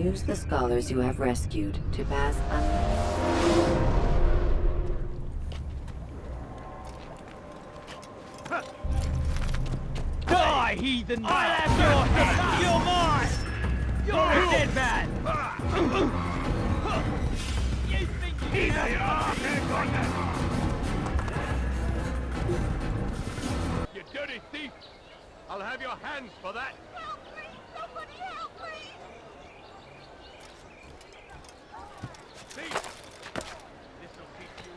Use the scholars you have rescued to pass Die, heathen! I'll have your head! You're mine! You're a dead man! You think you You dirty thief! I'll have your hands for that! Help me! Somebody help me! See? This'll teach you.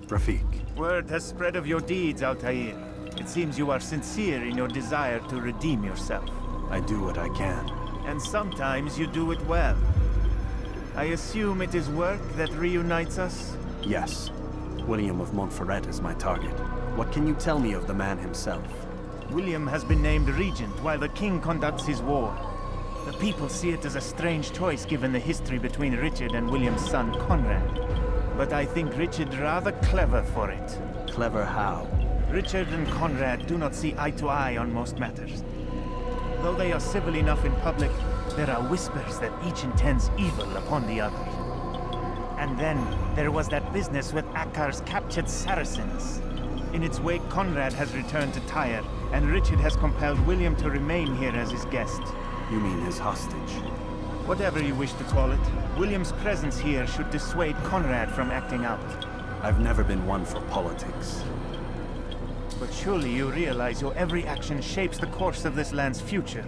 Rafik. Word has spread of your deeds, Altair. It seems you are sincere in your desire to redeem yourself. I do what I can. And sometimes you do it well. I assume it is work that reunites us? Yes. William of Montferrat is my target. What can you tell me of the man himself? William has been named regent while the king conducts his war. The people see it as a strange choice given the history between Richard and William's son Conrad. But I think Richard rather clever for it. Clever how? Richard and Conrad do not see eye to eye on most matters. Though they are civil enough in public, there are whispers that each intends evil upon the other. And then there was that business with Akkar's captured Saracens. In its wake, Conrad has returned to Tyre, and Richard has compelled William to remain here as his guest. You mean his hostage? Whatever you wish to call it, William's presence here should dissuade Conrad from acting out. I've never been one for politics. But surely you realize your every action shapes the course of this land's future.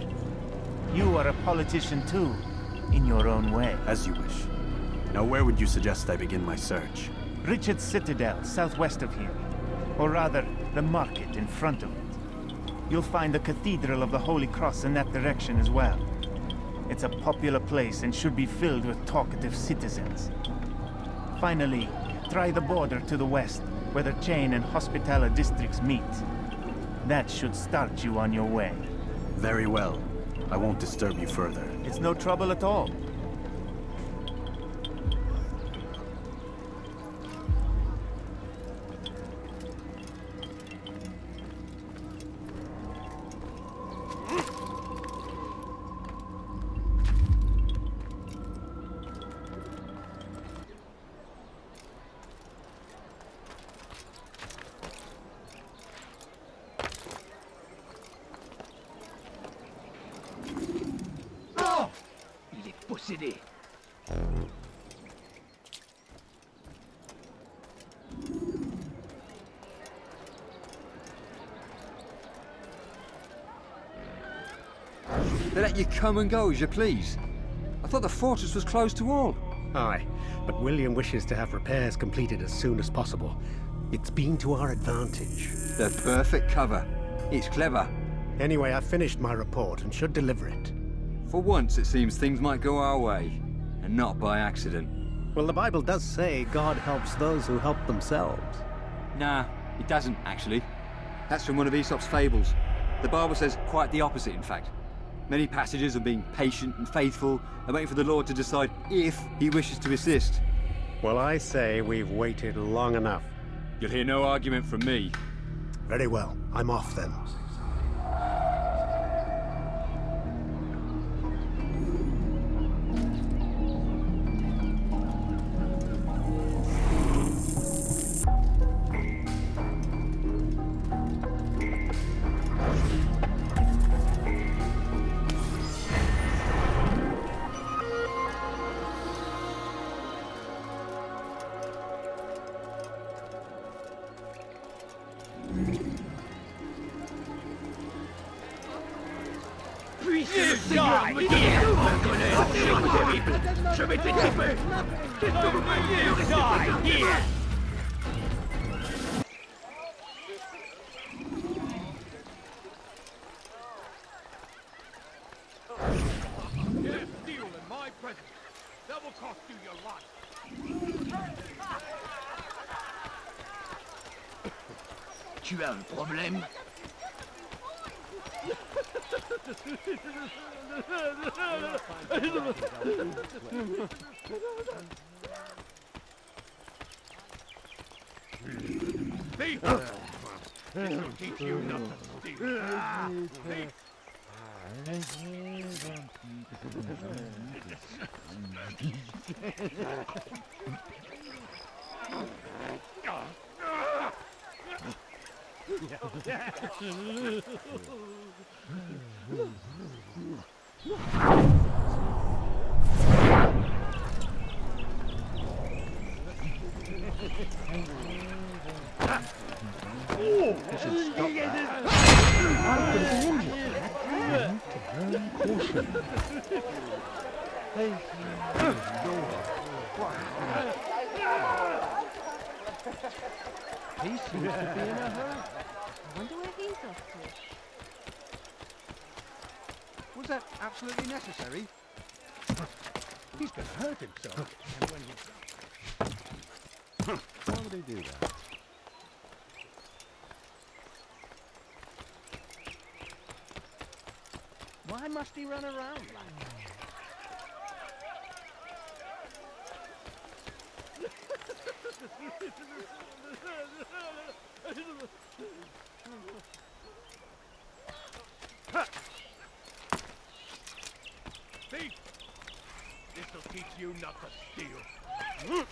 You are a politician too, in your own way. As you wish. Now where would you suggest I begin my search? Richard's Citadel, southwest of here. Or rather, the market in front of it. You'll find the Cathedral of the Holy Cross in that direction as well. It's a popular place and should be filled with talkative citizens. Finally, try the border to the west, where the Chain and Hospitaller districts meet. That should start you on your way. Very well. I won't disturb you further. It's no trouble at all. Il est possédé. They let you come and go as you please. I thought the fortress was closed to all. Aye, but William wishes to have repairs completed as soon as possible. It's been to our advantage. The perfect cover. It's clever. Anyway, I've finished my report and should deliver it. For once, it seems things might go our way, and not by accident. Well, the Bible does say God helps those who help themselves. Nah, it doesn't, actually. That's from one of Aesop's fables. The Bible says quite the opposite, in fact. Many passages of being patient and faithful and waiting for the Lord to decide if he wishes to assist. Well, I say we've waited long enough. You'll hear no argument from me. Very well. I'm off then. Je vais t'étouffer! Die here! Get a deal in my presence. That will cost you your life. Tu as un problème? Thief! This'll teach you not to steal. Thief! He seems to be in a hurry. I wonder where he's off to. Was that absolutely necessary? He's gonna hurt himself. And when he... Why would he do that? Why must he run around like that? Thief! This'll teach you not to steal. What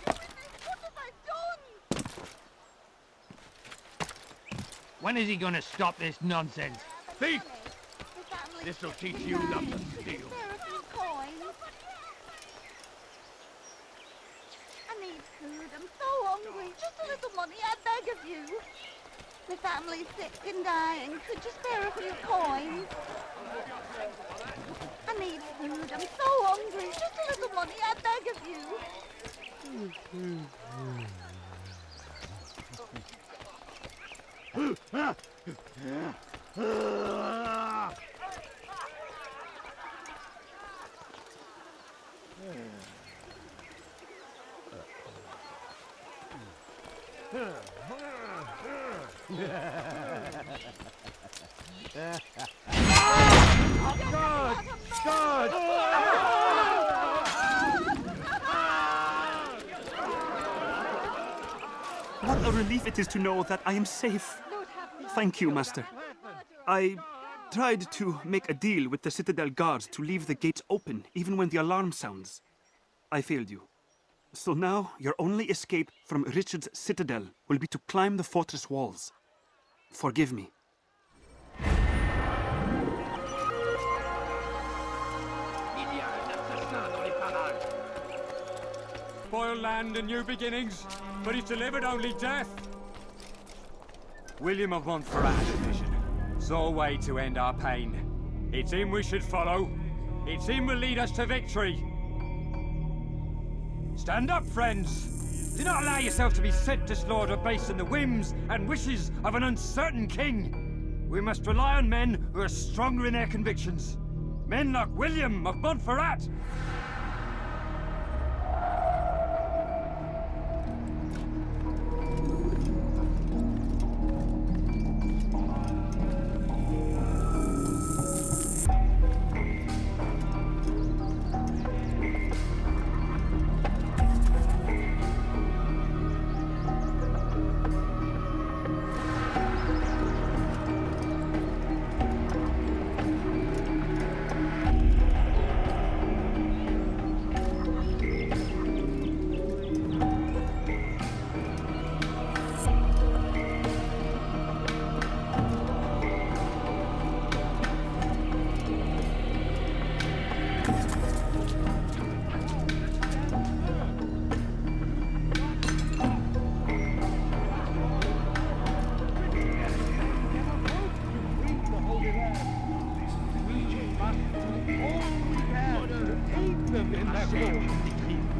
have I done? When is he gonna stop this nonsense? Thief! The family This'll sick teach and you not dying. to Could you steal. spare a few coins? I need food. I'm so hungry. Just a little money, I beg of you. The family's sick and dying. Could you spare a few coins? I need food. I'm so hungry. Just a little money, I beg of you. What a relief it is to know that I am safe. Thank you, Master. I tried to make a deal with the Citadel guards to leave the gates open, even when the alarm sounds. I failed you. So now, your only escape from Richard's Citadel will be to climb the fortress walls. Forgive me. Il y a un assassin dans les parages. Spoiled land and new beginnings, but he's delivered only death. William of Montferrat's vision saw a way to end our pain. It's him we should follow. It's him will lead us to victory. Stand up, friends. Do not allow yourself to be sent to slaughter based on the whims and wishes of an uncertain king. We must rely on men who are stronger in their convictions. Men like William of Montferrat.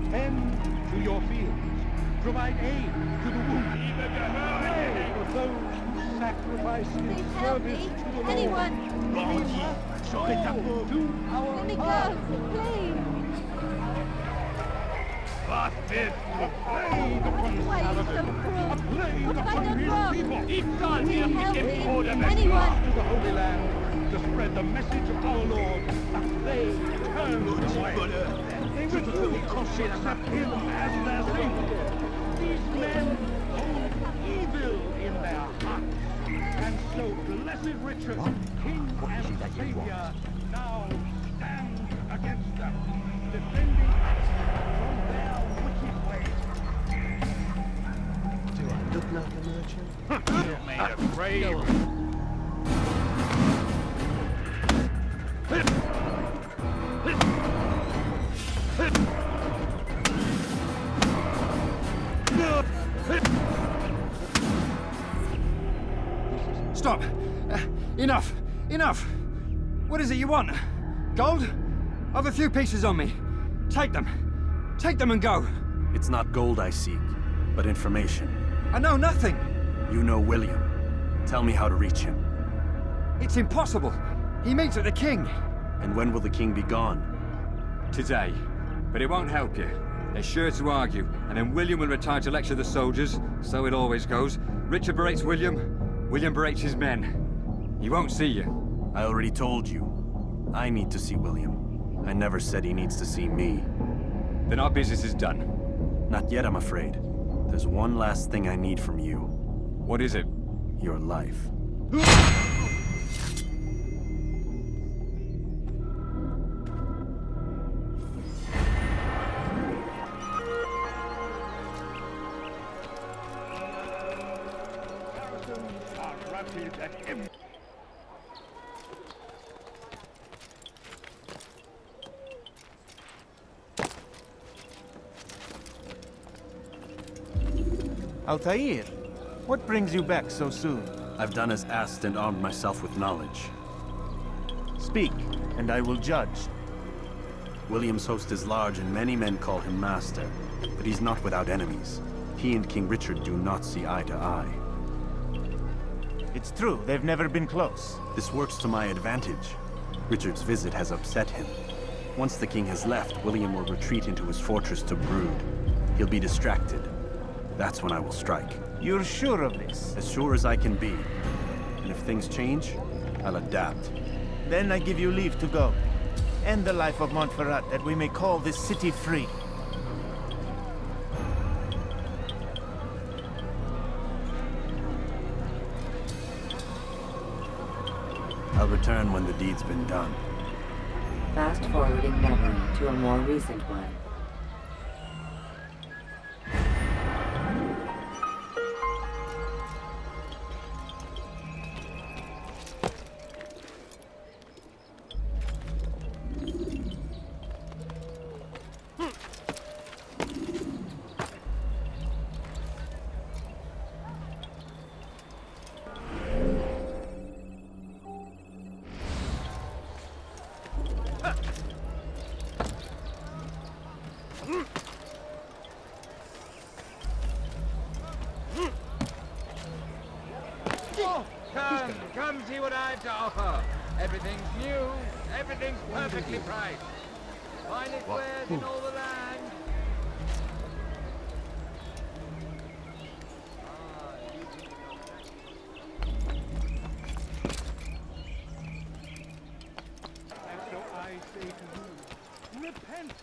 Tend to your fields. Provide aid to the wounded. Pray for those who sacrifice in Please help service me. to the Anyone. Lord. We must do our Let me part. go, please. Bastard! A plague upon Why are you so Saladin! cruel? A plague What have I upon done real wrong? people! If God Can you will help give me? me order, Anyone? To the Holy Land to spread the message of our Lord, but they turned away. They refused to accept him as their savior. These men hold evil in their hearts. And so blessed Richard, King and Savior, now stands against them, defending us from their wicked ways. Do I look like a merchant? You made a brave. Stop! Enough! Enough! What is it you want? Gold? I've a few pieces on me. Take them. Take them and go. It's not gold I seek, but information. I know nothing. You know William. Tell me how to reach him. It's impossible. He meets at the king. And when will the king be gone? Today. But it won't help you. They're sure to argue, and then William will retire to lecture the soldiers. So it always goes. Richard berates William. William berates his men. He won't see you. I already told you. I need to see William. I never said he needs to see me. Then our business is done. Not yet, I'm afraid. There's one last thing I need from you. What is it? Your life. Altair, what brings you back so soon? I've done as asked and armed myself with knowledge. Speak, and I will judge. William's host is large and many men call him master, but he's not without enemies. He and King Richard do not see eye to eye. It's true, they've never been close. This works to my advantage. Richard's visit has upset him. Once the king has left, William will retreat into his fortress to brood. He'll be distracted. That's when I will strike. You're sure of this? As sure as I can be. And if things change, I'll adapt. Then I give you leave to go. End the life of Montferrat, that we may call this city free. I'll return when the deed's been done. Fast forwarding memory to a more recent one. Come see what I've to offer. Everything's new, everything's perfectly priced. Finest wares in all the land. And so I say to you, repent.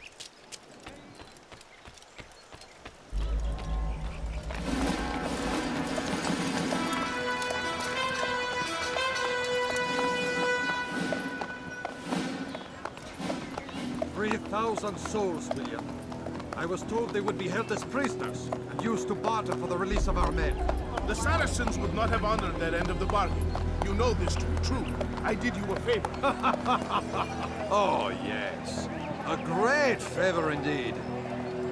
Souls, William. I was told they would be held as prisoners and used to barter for the release of our men. The Saracens would not have honored that end of the bargain. You know this to be true. I did you a favor. Oh, yes. A great favor indeed.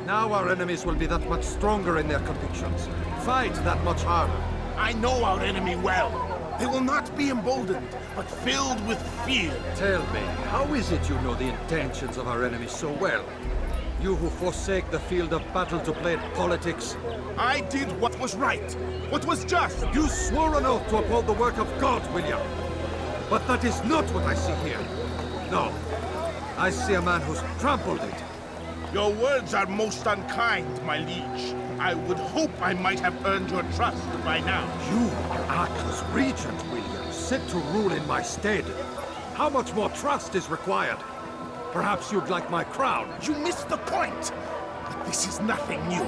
Now our enemies will be that much stronger in their convictions. Fight that much harder. I know our enemy well. They will not be emboldened, but filled with fear. Tell me, how is it you know the intentions of our enemies so well? You who forsake the field of battle to play at politics. I did what was right, what was just. You swore an oath to uphold the work of God, William. But that is not what I see here. No. I see a man who's trampled it. Your words are most unkind, my liege. I would hope I might have earned your trust by now. You are Acre's regent, William, set to rule in my stead. How much more trust is required? Perhaps you'd like my crown? You missed the point! But this is nothing new.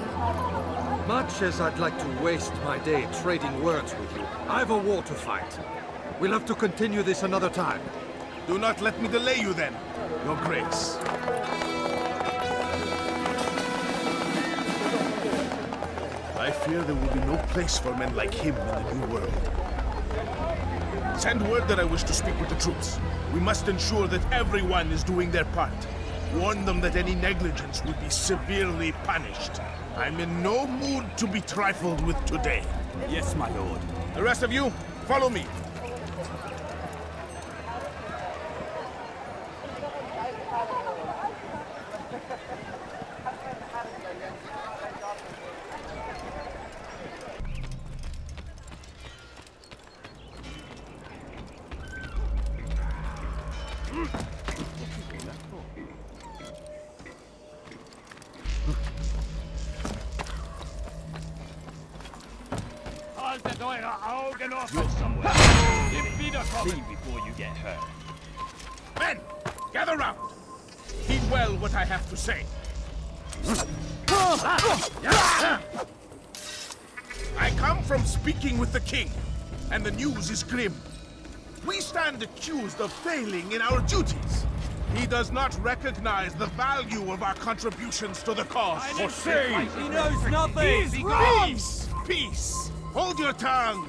Much as I'd like to waste my day trading words with you, I've a war to fight. We'll have to continue this another time. Do not let me delay you then, Your Grace. I fear there will be no place for men like him in the New World. Send word that I wish to speak with the troops. We must ensure that everyone is doing their part. Warn them that any negligence will be severely punished. I'm in no mood to be trifled with today. Yes, my lord. The rest of you, follow me. Haltet eure Augen offen somewhere. Ihr wiederkommen before you get hurt. Men, gather round. Heed well what I have to say. I come from speaking with the king, and the news is grim. We stand accused of failing in our duties. He does not recognize the value of our contributions to the cause. For shame! He knows nothing! Peace! Peace! Hold your tongue!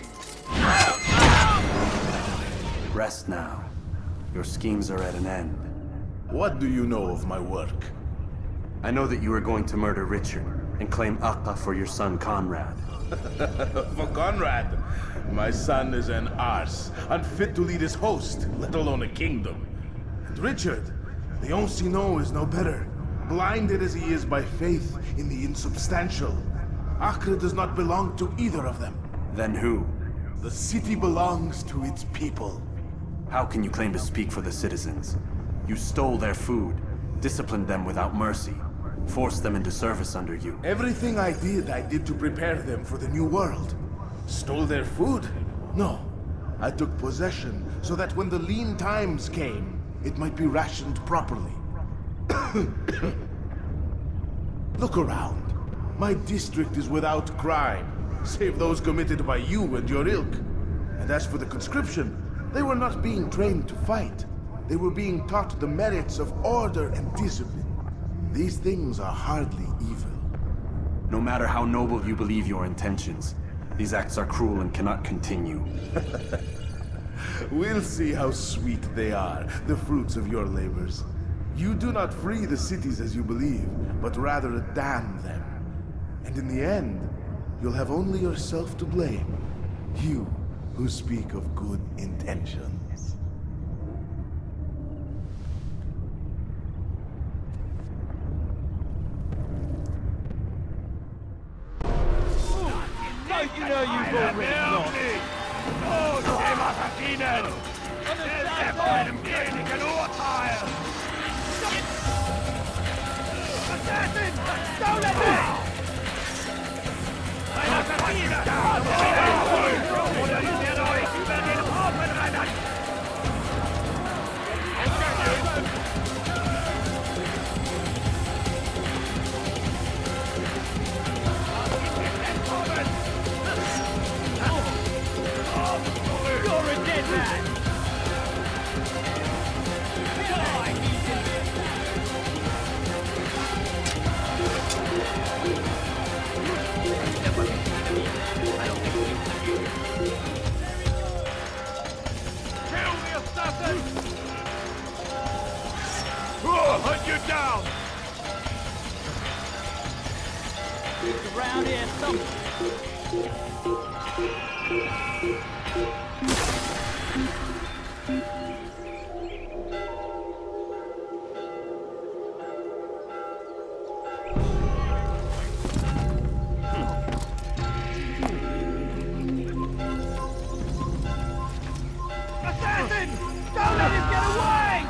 Rest now. Your schemes are at an end. What do you know of my work? I know that you are going to murder Richard and claim Akka for your son Conrad. For Conrad, my son is an arse, unfit to lead his host, let alone a kingdom. And Richard, the Ancien is no better, blinded as he is by faith in the insubstantial. Acre does not belong to either of them. Then who? The city belongs to its people. How can you claim to speak for the citizens? You stole their food, disciplined them without mercy, forced them into service under you. Everything I did to prepare them for the new world. Stole their food? No. I took possession so that when the lean times came, it might be rationed properly. Look around. My district is without crime, save those committed by you and your ilk. And as for the conscription, they were not being trained to fight. They were being taught the merits of order and discipline. These things are hardly evil. No matter how noble you believe your intentions, these acts are cruel and cannot continue. We'll see how sweet they are, the fruits of your labors. You do not free the cities as you believe, but rather damn them. And in the end, you'll have only yourself to blame. You who speak of good intentions. Don't you know you've already lost? Oh, dem Assassinen! Der meinem König urteilen! Assassin! Don't let me! Ein Assassiner! Oder ich werde euch über den Haufen rennen! You're a dead man! Kill the assassin! Hunt you down! Around here, somewhere. Assassin! Don't let him get away!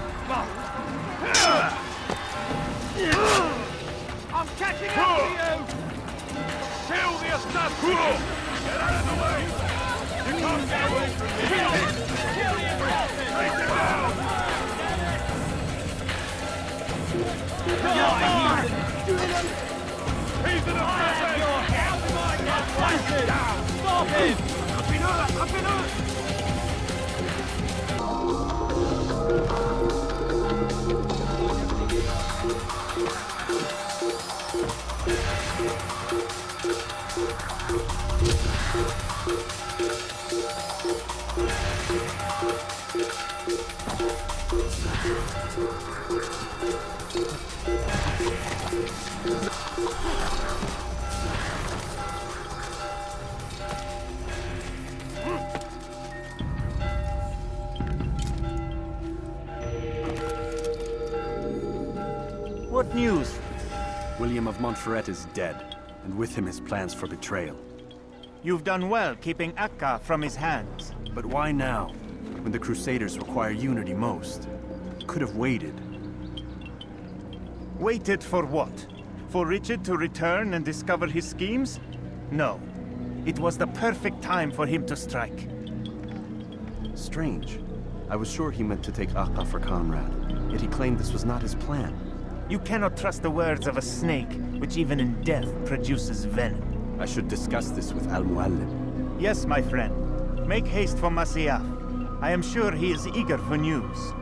Get out of the way! You can't get away from me! Kill the assassins! Take him out! He's an assassin! Your head! Stop him! What news? William of Montferrat is dead, and with him his plans for betrayal. You've done well keeping Akka from his hands. But why now, when the Crusaders require unity most? Could have waited. Waited for what? For Richard to return and discover his schemes? No. It was the perfect time for him to strike. Strange. I was sure he meant to take Akka for Conrad, yet he claimed this was not his plan. You cannot trust the words of a snake, which even in death produces venom. I should discuss this with Al-Muallim. Yes, my friend. Make haste for Masyaf. I am sure he is eager for news.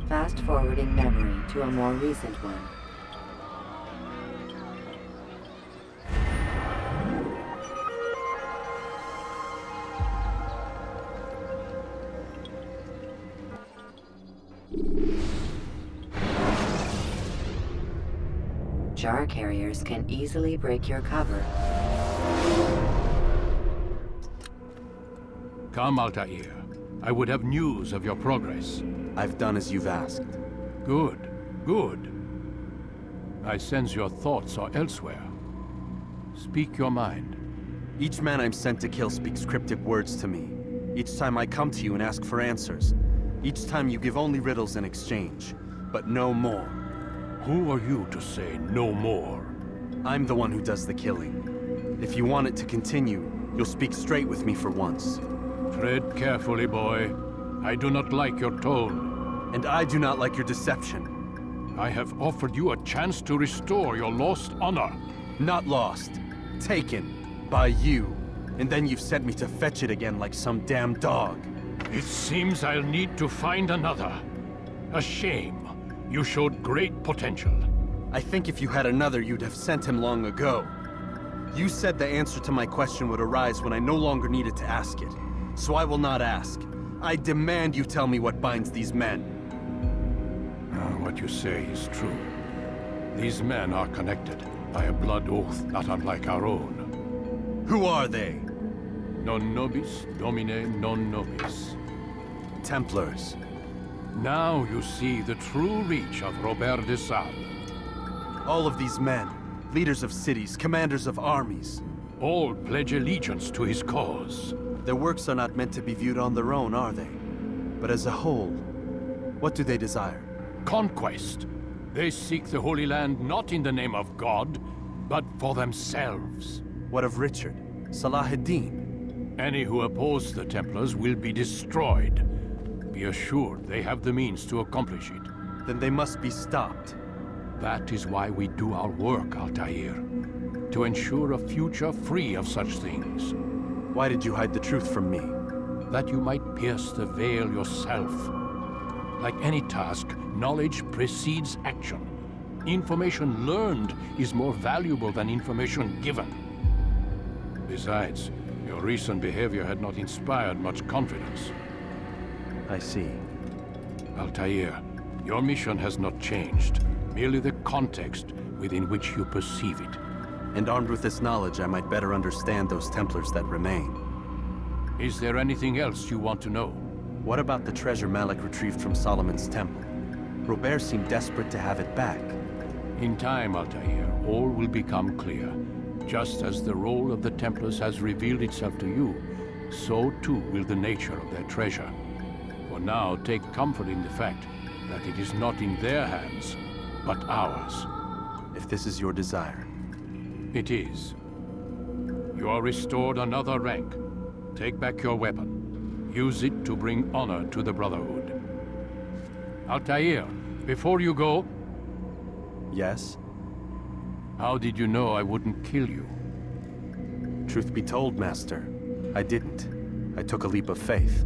Fast-forwarding memory to a more recent one. Jar carriers can easily break your cover. Come, Altair. I would have news of your progress. I've done as you've asked. Good, good. I sense your thoughts are elsewhere. Speak your mind. Each man I'm sent to kill speaks cryptic words to me. Each time I come to you and ask for answers. Each time you give only riddles in exchange, but no more. Who are you to say no more? I'm the one who does the killing. If you want it to continue, you'll speak straight with me for once. Tread carefully, boy. I do not like your tone. And I do not like your deception. I have offered you a chance to restore your lost honor. Not lost. Taken. By you. And then you've sent me to fetch it again like some damn dog. It seems I'll need to find another. A shame. You showed great potential. I think if you had another, you'd have sent him long ago. You said the answer to my question would arise when I no longer needed to ask it. So I will not ask. I demand you tell me what binds these men. What you say is true. These men are connected by a blood oath not unlike our own. Who are they? Non nobis, domine non nobis. Templars. Now you see the true reach of Robert de Sales. All of these men, leaders of cities, commanders of armies. All pledge allegiance to his cause. Their works are not meant to be viewed on their own, are they? But as a whole, what do they desire? Conquest. They seek the Holy Land not in the name of God, but for themselves. What of Richard? Salah ad-Din? Any who oppose the Templars will be destroyed. Be assured they have the means to accomplish it. Then they must be stopped. That is why we do our work, Altair. To ensure a future free of such things. Why did you hide the truth from me? That you might pierce the veil yourself. Like any task, knowledge precedes action. Information learned is more valuable than information given. Besides, your recent behavior had not inspired much confidence. I see. Altair, your mission has not changed. Merely the context within which you perceive it. And armed with this knowledge, I might better understand those Templars that remain. Is there anything else you want to know? What about the treasure Malik retrieved from Solomon's temple? Robert seemed desperate to have it back. In time, Altair, all will become clear. Just as the role of the Templars has revealed itself to you, so too will the nature of their treasure. For now, take comfort in the fact that it is not in their hands, but ours. if this is your desire. It is. You are restored another rank. Take back your weapon. Use it to bring honor to the Brotherhood. Altair, before you go, Yes? how did you know I wouldn't kill you? Truth be told, Master, I didn't. I took a leap of faith.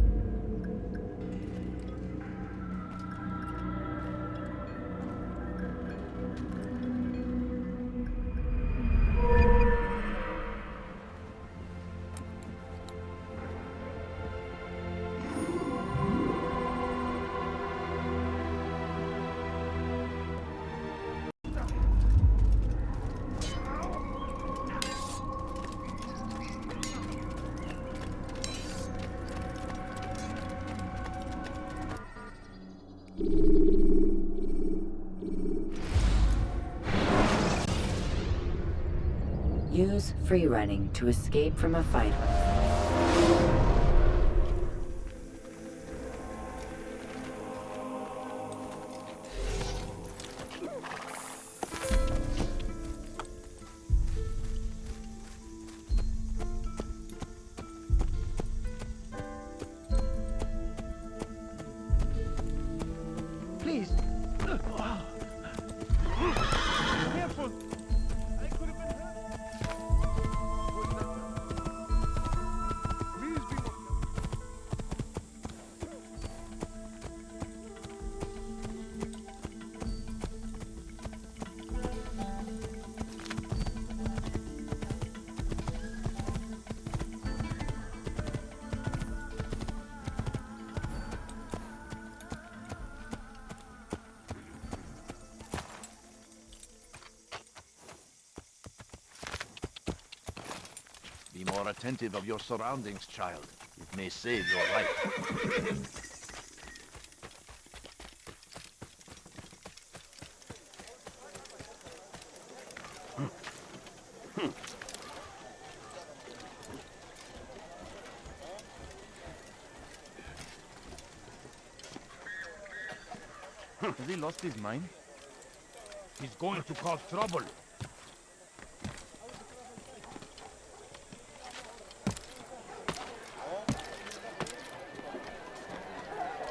Use free running to escape from a fight. Please. Careful. I could have been hurt. Please be Be more attentive of your surroundings, child. It may save your life. Has he lost his mind? He's going to cause trouble.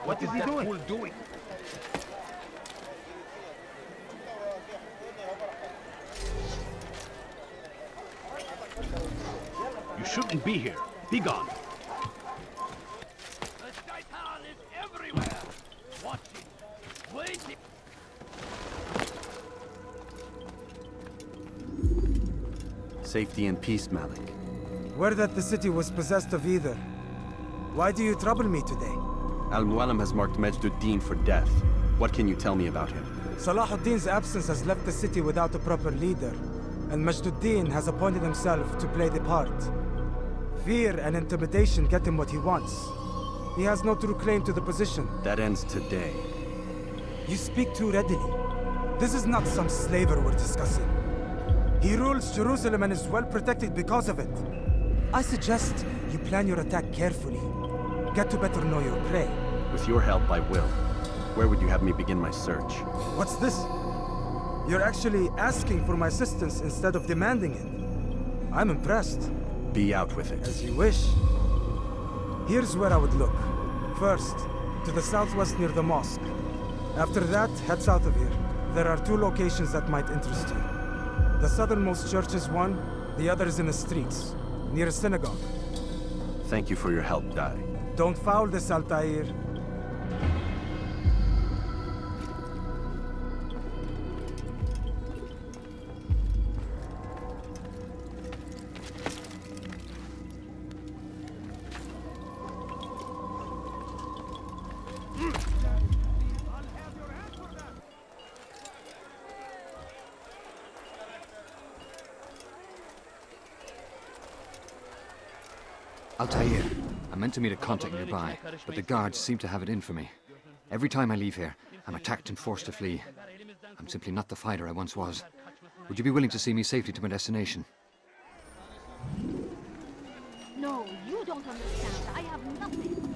What is he doing? You shouldn't be here. Be gone. The shaitan is everywhere. Watching. Waiting. Safety and peace, Malik. Word that the city was possessed of either. Why do you trouble me today? Al-Mualim has marked Majduddin for death. What can you tell me about him? Salahuddin's absence has left the city without a proper leader, and Majduddin has appointed himself to play the part. Fear and intimidation get him what he wants. He has no true claim to the position. That ends today. You speak too readily. This is not some slaver we're discussing. He rules Jerusalem and is well protected because of it. I suggest you plan your attack carefully. Get to better know your prey. With your help, I will. Where would you have me begin my search? What's this? You're actually asking for my assistance instead of demanding it. I'm impressed. Be out with it. As you wish. Here's where I would look. First, to the southwest near the mosque. After that, head south of here. There are 2 locations that might interest you. The southernmost church is one, the other is in the streets, near a synagogue. Thank you for your help, Dai. Don't foul this, Altair. Altair, I meant to meet a contact nearby, but the guards seem to have it in for me. Every time I leave here, I'm attacked and forced to flee. I'm simply not the fighter I once was. Would you be willing to see me safely to my destination? No, you don't understand. I have nothing.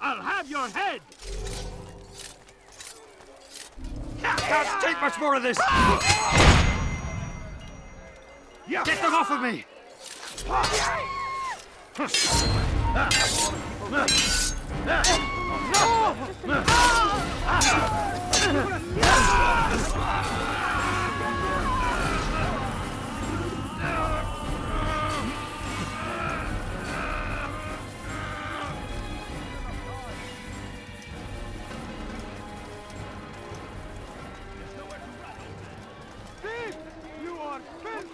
I'll have your head! Can't take much more of this! Get them off of me! Thief! You are filth!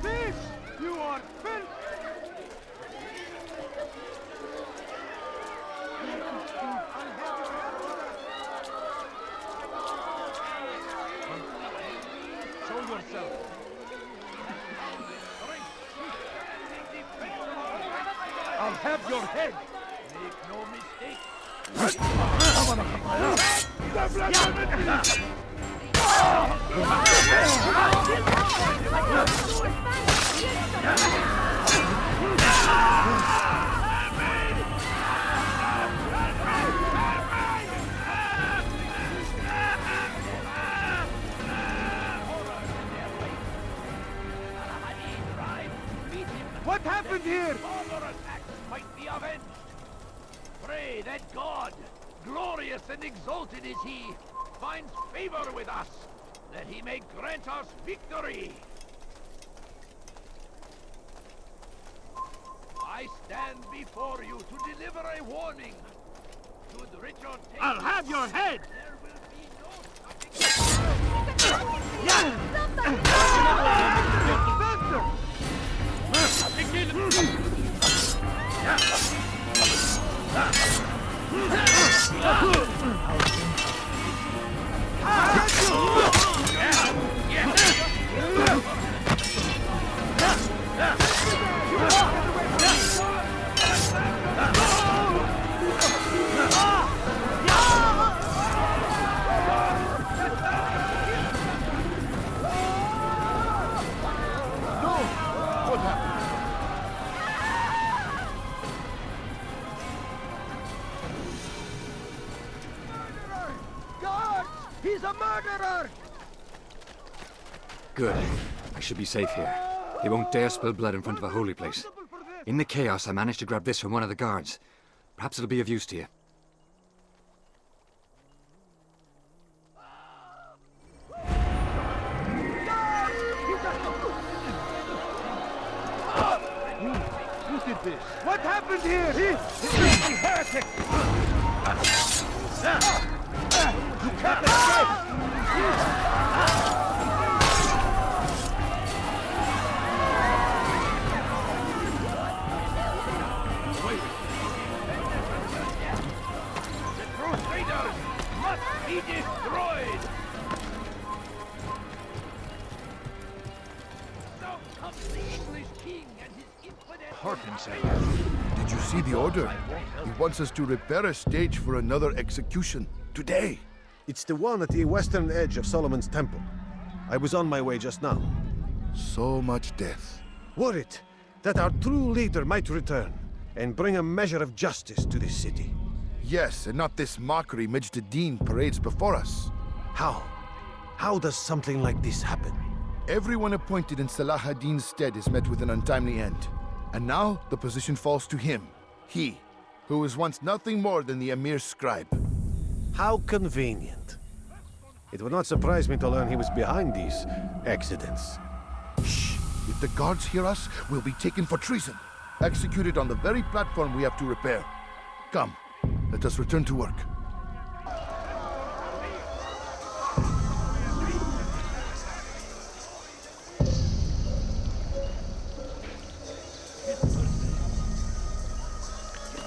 Thief! You are filth! Show yourself. I'll have your head. Make no mistake. What happened here? Barbarous acts might be avenged. Pray that God, glorious and exalted is he, finds favor with us, that he may grant us victory. I stand before you to deliver a warning. Should Richard take I'll have your head! there will be no stopping. Guards! He's a murderer! Good. I should be safe here. They won't dare spill blood in front of a holy place. In the chaos, I managed to grab this from one of the guards. Perhaps it'll be of use to you. Who did this? What happened here? He heretic! You can't escape! The Crusaders must be destroyed! So comes the English king and his infidel... Hearken, sir. Did you see the order? He wants us to repair a stage for another execution. Today. It's the one at the western edge of Solomon's Temple. I was on my way just now. So much death. Worried that our true leader might return and bring a measure of justice to this city. Yes, and not this mockery Majd ad-Din parades before us. How? How does something like this happen? Everyone appointed in Salah ad-Din's stead is met with an untimely end. And now the position falls to him. He, who was once nothing more than the Emir's scribe. How convenient. It would not surprise me to learn he was behind these accidents. Shh! If the guards hear us, we'll be taken for treason. Executed on the very platform we have to repair. Come, let us return to work.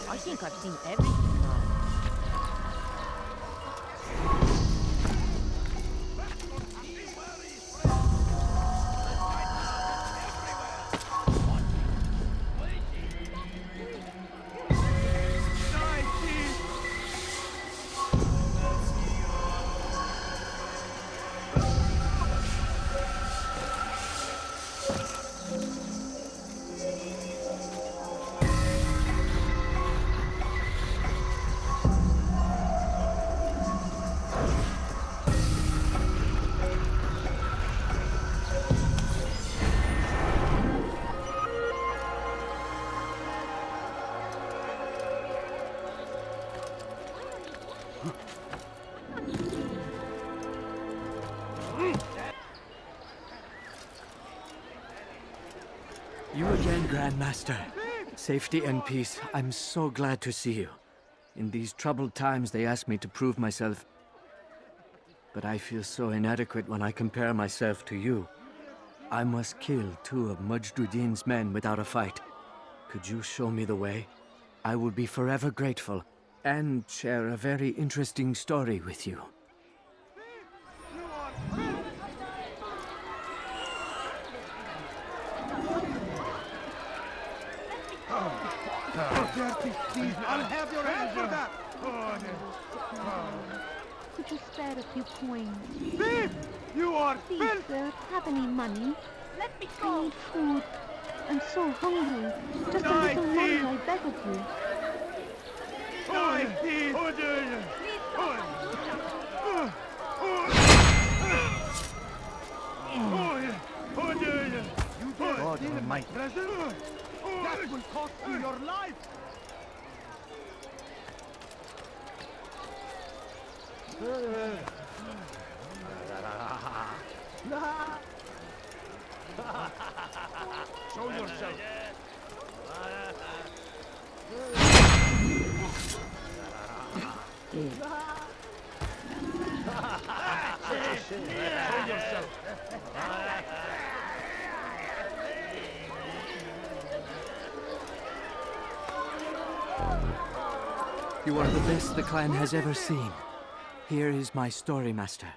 I think I've seen everything now. You again, Grandmaster. Safety and peace. I'm so glad to see you. In these troubled times, they ask me to prove myself. But I feel so inadequate when I compare myself to you. I must kill 2 of Mujduddin's men without a fight. Could you show me the way? I will be forever grateful, and share a very interesting story with you. I'll have your hand for that! Could you spare a few coins? Thief! You are Please, sir, have any money? Let me go! I need food. I'm so hungry. Just a little money, I beg of you. Die, thief! God Almighty. That will cost you your life! Show yourself! Show yourself! You are the best the clan has ever seen. Here is my story, Master.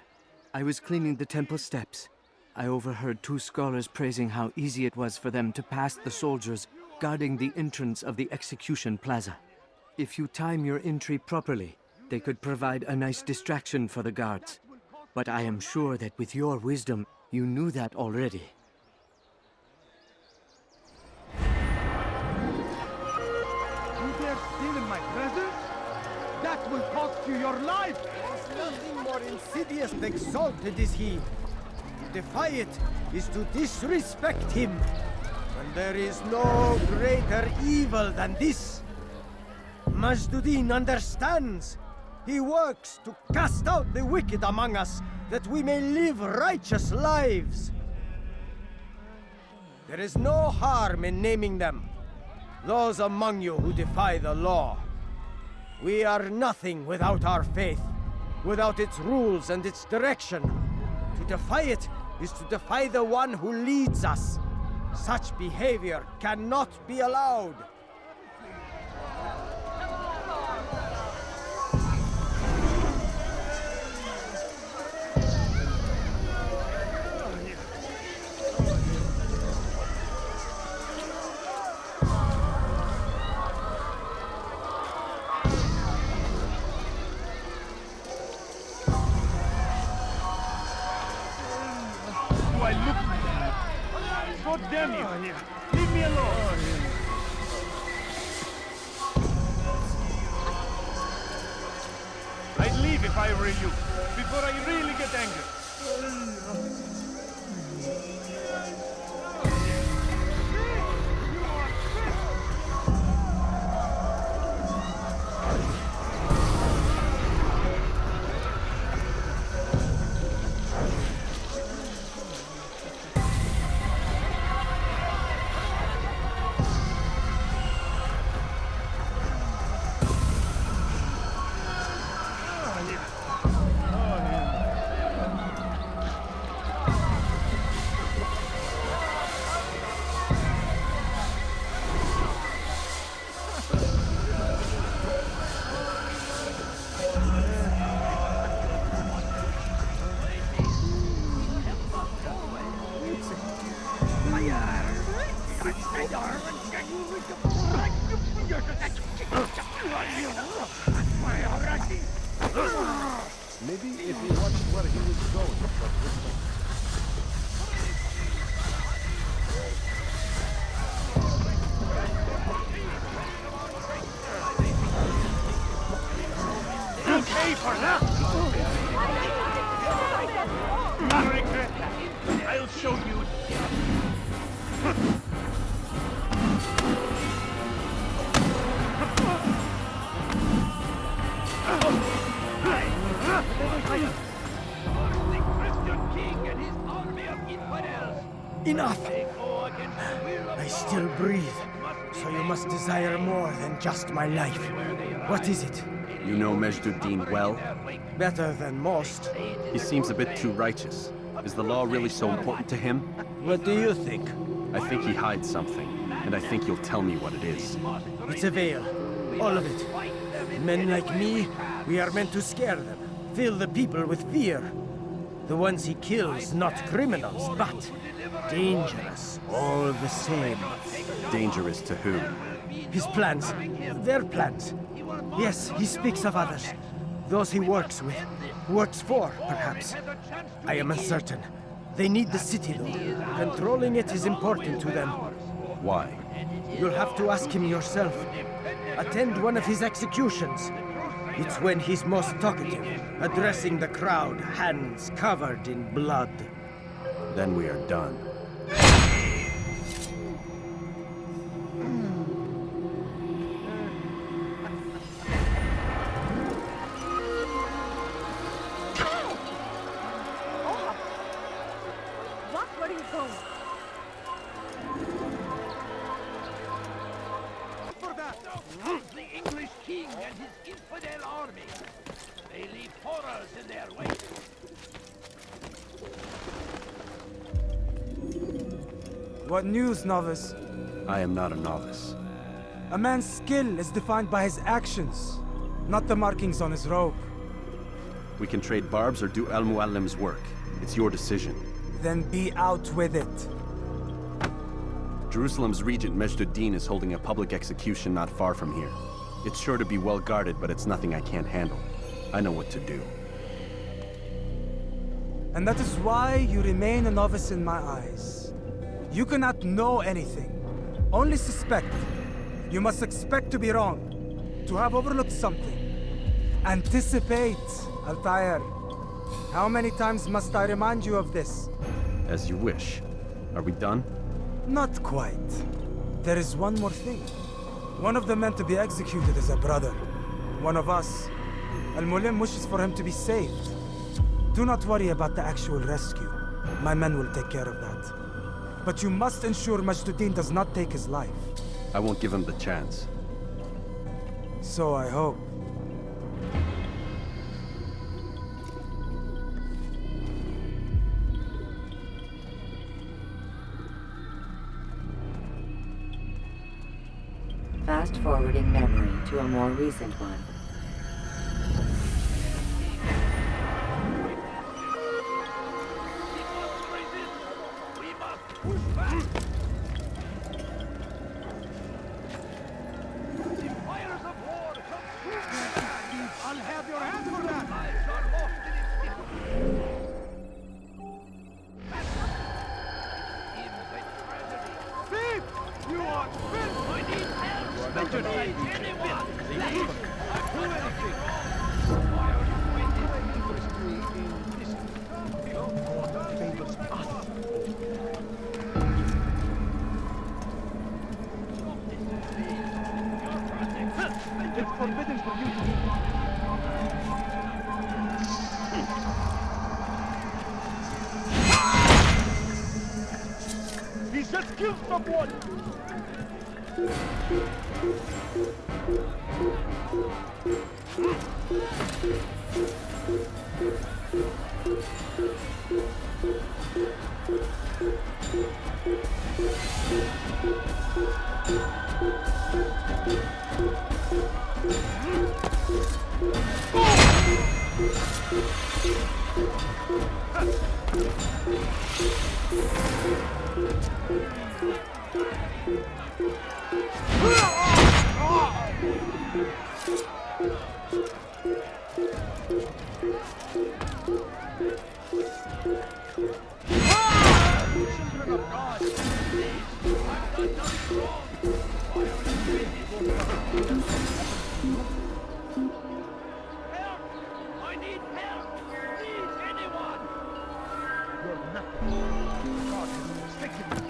I was cleaning the temple steps. I overheard 2 scholars praising how easy it was for them to pass the soldiers guarding the entrance of the execution plaza. If you time your entry properly, they could provide a nice distraction for the guards. But I am sure that with your wisdom, you knew that already. You dare steal in my presence? That will cost you your life! Nothing more insidious and exalted is he. To defy it is to disrespect him. And there is no greater evil than this. Majduddin understands. He works to cast out the wicked among us, that we may live righteous lives. There is no harm in naming them. Those among you who defy the law. We are nothing without our faith, without its rules and its direction. To defy it is to defy the one who leads us. Such behavior cannot be allowed. Do I look like? God damn you! Leave me alone! I'd leave if I were you, before I really get angry. Maybe if he watched where he was going, but this time. You'll pay for that! I'll regret that. I'll show you. The Christian king and his army of infidels! Enough! I still breathe, so you must desire more than just my life. What is it? You know Majduddin well? Better than most. He seems a bit too righteous. Is the law really so important to him? What do you think? I think he hides something, and I think you'll tell me what it is. It's a veil. All of it. Men like me, we are meant to scare them, fill the people with fear. The ones he kills, not criminals, but dangerous all the same. Dangerous to who? His plans. Their plans. Yes, he speaks of others. Those he works with. Works for, perhaps. I am uncertain. They need the city, though. Controlling it is important to them. Why? You'll have to ask him yourself. Attend one of his executions. It's when he's most talkative, addressing the crowd, hands covered in blood. Then we are done. Where do you go? For that, the English king and his infidel army. They leave horrors in their wake. What news, novice? I am not a novice. A man's skill is defined by his actions, not the markings on his robe. We can trade barbs or do Al-Muallim's work. It's your decision. Then be out with it. Jerusalem's regent Majduddin is holding a public execution not far from here. It's sure to be well guarded, but it's nothing I can't handle. I know what to do. And that is why you remain a novice in my eyes. You cannot know anything, only suspect. You must expect to be wrong, to have overlooked something. Anticipate, Altair. How many times must I remind you of this? As you wish. Are we done? Not quite. There is one more thing. One of the men to be executed is a brother. One of us. Al-Mulim wishes for him to be saved. Do not worry about the actual rescue. My men will take care of that. But you must ensure Majduddin does not take his life. I won't give him the chance. So I hope. Fast-forwarding memory to a more recent one. I'll have your hand for that! Thief! You are filth! I need help! Spend your time anyone! Do anything! It's forbidden for you to do. He just killed someone! Children of God, I've done nothing wrong. Why are you help! I need help! Please, anyone! You're nothing. God has forsaken you.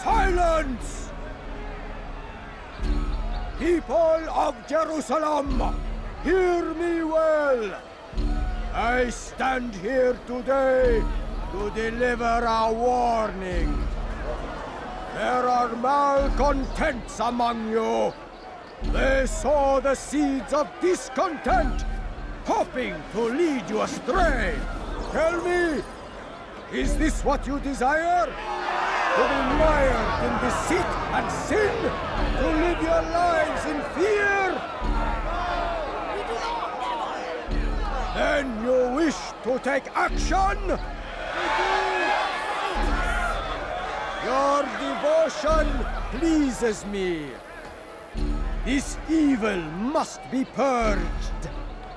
Silence! People of Jerusalem, hear me well. I stand here today to deliver a warning. There are malcontents among you. They sow the seeds of discontent, hoping to lead you astray. Tell me, is this what you desire? To be mired in deceit and sin? To live your lives in fear? Then you wish to take action? Your devotion pleases me. This evil must be purged.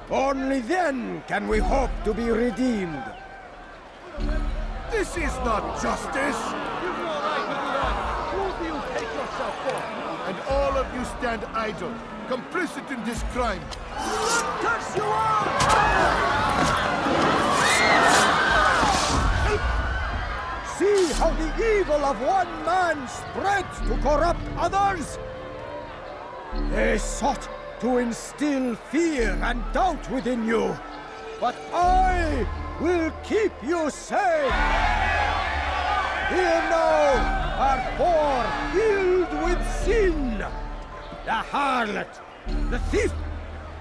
Only then can we hope to be redeemed. This is not justice! You've no right to do that! Who do you take yourself for? And all of you stand idle, complicit in this crime. Curse you all! See how the evil of one man spreads to corrupt others? They sought to instill fear and doubt within you, but I will keep you safe. Here now are four filled with sin. The harlot, the thief,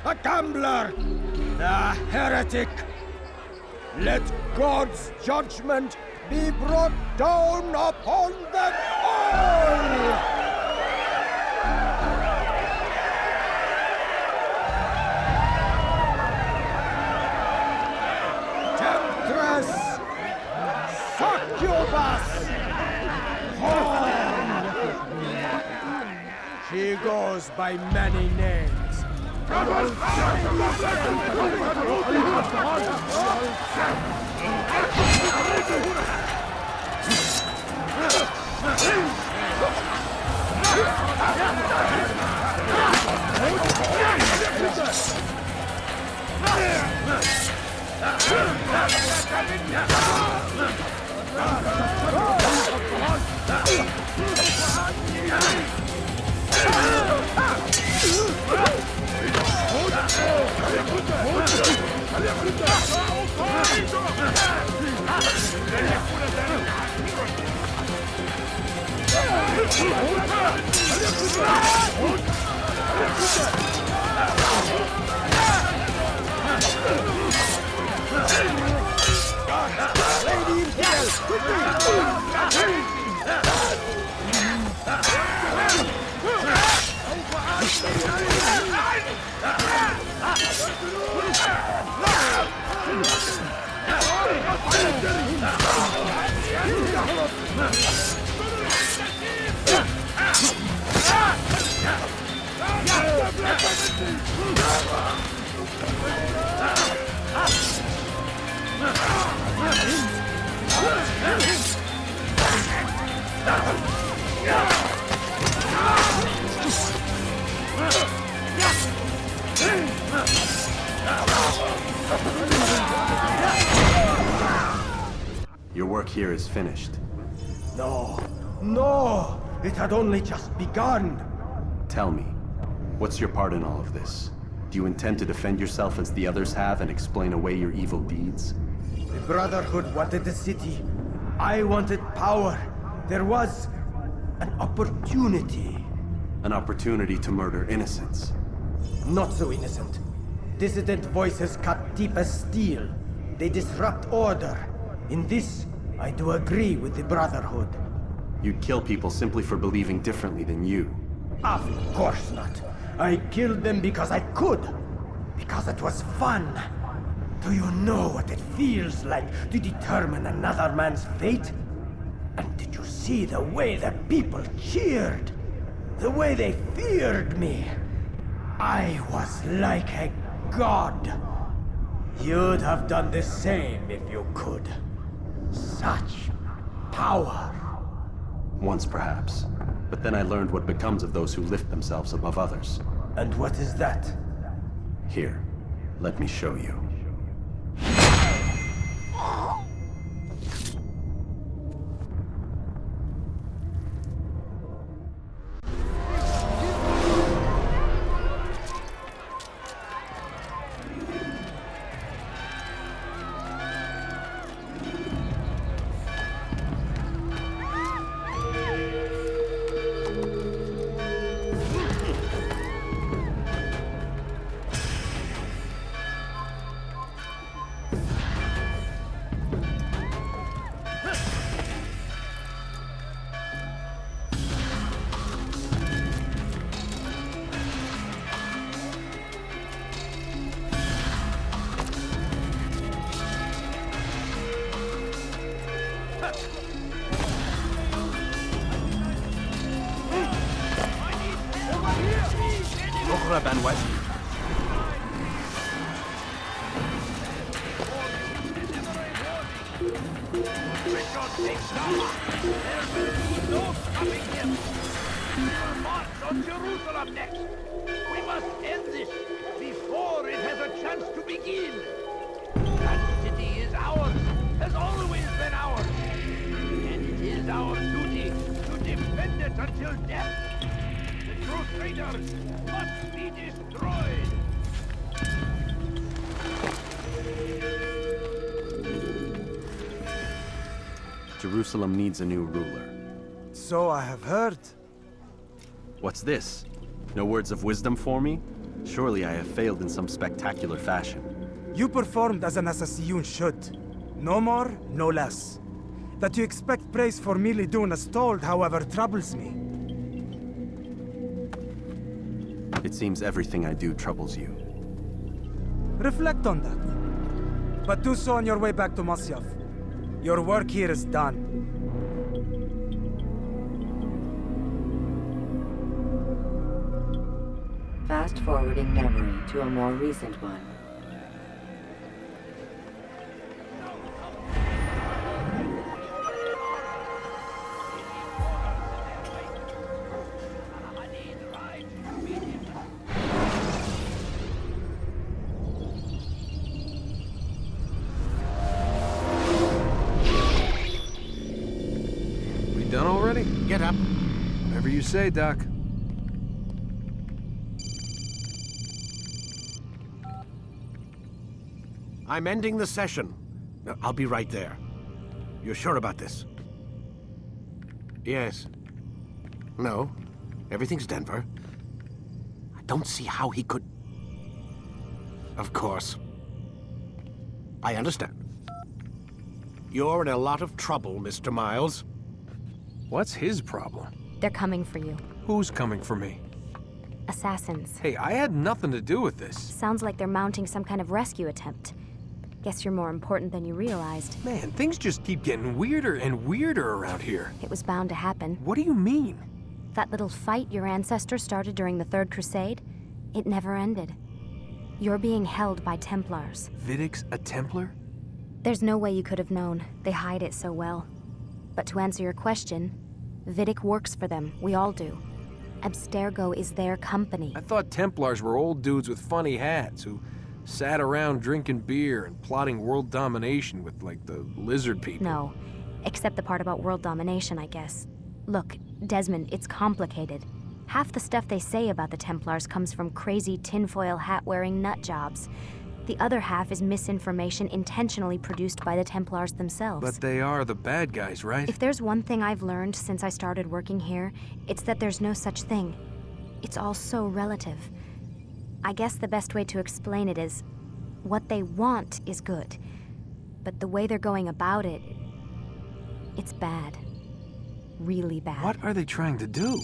the gambler, the heretic. Let God's judgment be brought down upon them all! Temptress! Succubus! Whore! She goes by many names. Your work here is finished. No, no! It had only just begun! Tell me, what's your part in all of this? Do you intend to defend yourself as the others have and explain away your evil deeds? The Brotherhood wanted the city. I wanted power. There was an opportunity. An opportunity to murder innocents. Not so innocent. Dissident voices cut deep as steel. They disrupt order. In this, I do agree with the Brotherhood. You'd kill people simply for believing differently than you. Of course not. I killed them because I could. Because it was fun. Do you know what it feels like to determine another man's fate? And did you see the way the people cheered? The way they feared me? I was like a god. You'd have done the same if you could. Such power. Once perhaps. But then I learned what becomes of those who lift themselves above others. And what is that? Here, let me show you. Raban West. Richard takes down. There will be no stopping him. We will march on Jerusalem next. We must end this before it has a chance to begin. That city is ours, has always been ours. And it is our duty to defend it until death. The Crusaders must be destroyed. Jerusalem needs a new ruler. So I have heard. What's this? No words of wisdom for me? Surely I have failed in some spectacular fashion. You performed as an assassin should. No more, no less. That you expect praise for merely doing as told, however, troubles me. It seems everything I do troubles you. Reflect on that. But do so on your way back to Masyaf. Your work here is done. Fast-forwarding memory to a more recent one. We done already? Get up. Whatever you say, Doc. I'm ending the session. I'll be right there. You're sure about this? Yes. No. Everything's Denver. I don't see how he could... Of course. I understand. You're in a lot of trouble, Mr. Miles. What's his problem? They're coming for you. Who's coming for me? Assassins. Hey, I had nothing to do with this. Sounds like they're mounting some kind of rescue attempt. Guess you're more important than you realized. Man, things just keep getting weirder and weirder around here. It was bound to happen. What do you mean? That little fight your ancestors started during the Third Crusade, it never ended. You're being held by Templars. Vidic's a Templar? There's no way you could have known. They hide it so well. But to answer your question, Vidic works for them. We all do. Abstergo is their company. I thought Templars were old dudes with funny hats who sat around drinking beer and plotting world domination with, like, the lizard people. No, except the part about world domination, I guess. Look, Desmond, it's complicated. Half the stuff they say about the Templars comes from crazy tinfoil hat-wearing nut jobs. The other half is misinformation intentionally produced by the Templars themselves. But they are the bad guys, right? If there's one thing I've learned since I started working here, it's that there's no such thing. It's all so relative. I guess the best way to explain it is, what they want is good. But the way they're going about it, it's bad. Really bad. What are they trying to do?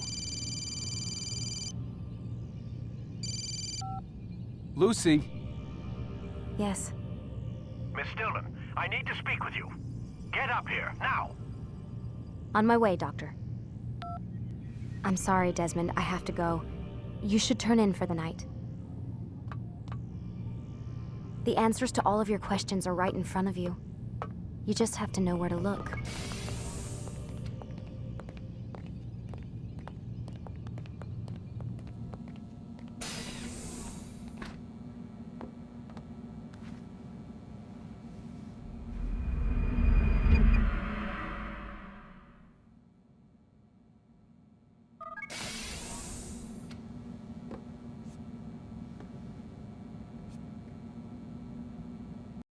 Lucy? Yes. Miss Stillman, I need to speak with you. Get up here, now! On my way, Doctor. I'm sorry, Desmond, I have to go. You should turn in for the night. The answers to all of your questions are right in front of you. You just have to know where to look.